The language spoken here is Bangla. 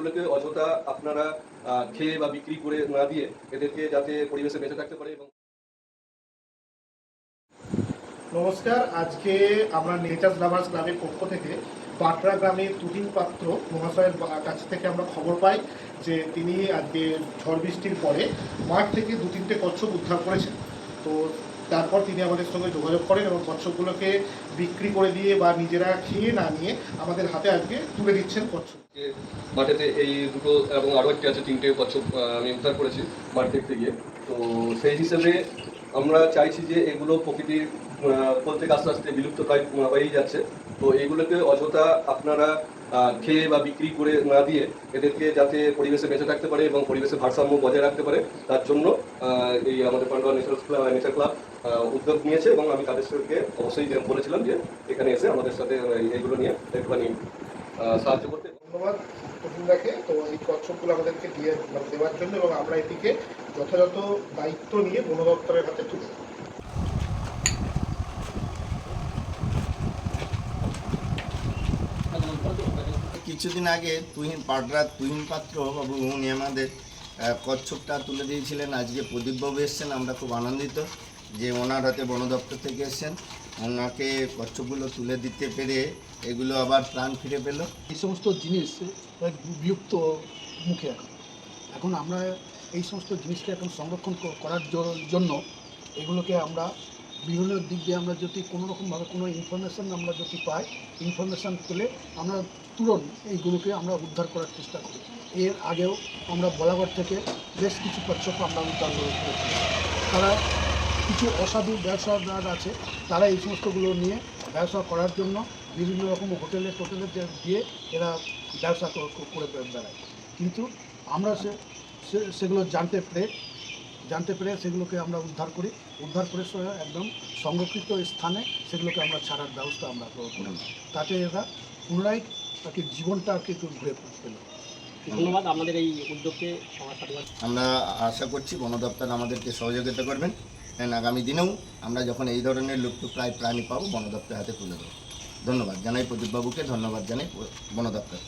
এগুলোকে অযথা আপনারা খেয়ে বা বিক্রি করে না দিয়ে এদেরকে যাতে পরিবেশে বেঁচে থাকতে পারে। এবং নমস্কার, আজকে আমরা নেচার্স লাভার্স ক্লাবের পক্ষ থেকে পাটরা গ্রামের তুহিন পাত্র মহাশয়ের কাছ থেকে আমরা খবর পাই যে তিনি আজকে ঝড় বৃষ্টির পরে মাঠ থেকে 2-3টে কচ্ছপ উদ্ধার করেছেন। তো তারপর তিনি আমাদের সঙ্গে যোগাযোগ করেন এবং কচ্ছপগুলোকে বিক্রি করে দিয়ে বা নিজেরা খেয়ে না নিয়ে আমাদের হাতে আজকে তুলে দিচ্ছেন কচ্ছপ। মাঠেতে এই দুটো এবং আরও একটি আছে, 3টে কচ্ছপ আমি উদ্ধার করেছি মাঠ দেখতে গিয়ে। তো সেই হিসেবে আমরা চাইছি যে এগুলো প্রকৃতির কোল থেকে আস্তে আস্তে বিলুপ্ত প্রায় হয়েই যাচ্ছে। তো এইগুলোকে অযথা আপনারা খেয়ে বা বিক্রি করে না দিয়ে এদেরকে যাতে পরিবেশে বেঁচে থাকতে পারে এবং পরিবেশের ভারসাম্য বজায় রাখতে পারে, তার জন্য এই আমাদের পান্ডুয়া নেচার ক্লাব উদ্যোগ নিয়েছে। এবং আমি তাদের সঙ্গে অবশ্যই বলেছিলাম যে এখানে এসে আমাদের সাথে এইগুলো নিয়ে একটুখানি সাহায্য করতে। ধন্যবাদ প্রবীণদাকে তো এই কচ্ছপগুলো আমাদেরকে দেওয়ার জন্য, এবং আমরা এটিকে যথাযথ দায়িত্ব নিয়ে বন দপ্তরের হাতে তুলে দেব। কিছুদিন আগে পাটরার তুহিন পাত্র বাবু উনি আমাদের কচ্ছপটা তুলে দিয়েছিলেন। আজকে প্রদীপবাবু এসছেন, আমরা খুব আনন্দিত যে ওনার হাতে বন দপ্তর থেকে এসছেন, ওনাকে কচ্ছপগুলো তুলে দিতে পেরে এগুলো আবার প্রাণ ফিরে পেল। এই সমস্ত জিনিস বিলুপ্ত মুখে এখন আমরা এই সমস্ত জিনিসকে এখন সংরক্ষণ করার জন্য এগুলোকে আমরা বিভিন্ন দিক দিয়ে আমরা যদি কোনো রকমভাবে কোনো ইনফরমেশান আমরা যদি পাই, ইনফরমেশান পেলে আমরা তুরন্ত এইগুলোকে আমরা উদ্ধার করার চেষ্টা করি। এর আগেও আমরা বলাগড় থেকে বেশ কিছু কচ্ছপ আমরা উদ্ধার করেছি। তারা কিছু অসাধু ব্যবসাদার আছে, তারা এই সমস্তগুলো নিয়ে ব্যবসা করার জন্য বিভিন্ন রকম হোটেলে দিয়ে এরা ব্যবসা করে বেড়ায়। কিন্তু আমরা সেগুলো জানতে পেরে সেগুলোকে আমরা উদ্ধার করে একদম সংরক্ষিত স্থানে সেগুলোকে আমরা ছাড়ার ব্যবস্থা আমরা করি। তাতে এরা পুনরায় তাকে জীবনটা আর কি একটু ঘুরে পেল। ধন্যবাদ আমাদের এই উদ্যোগকে। আমরা আশা করছি বন দপ্তর আমাদেরকে সহযোগিতা করবেন, আগামী দিনেও আমরা যখন এই ধরনের লুপ্তপ্রায় প্রাণী পাবো বন দপ্তরের হাতে তুলে দেবো। ধন্যবাদ জানাই প্রদীপবাবুকে, ধন্যবাদ জানাই বন দপ্তর।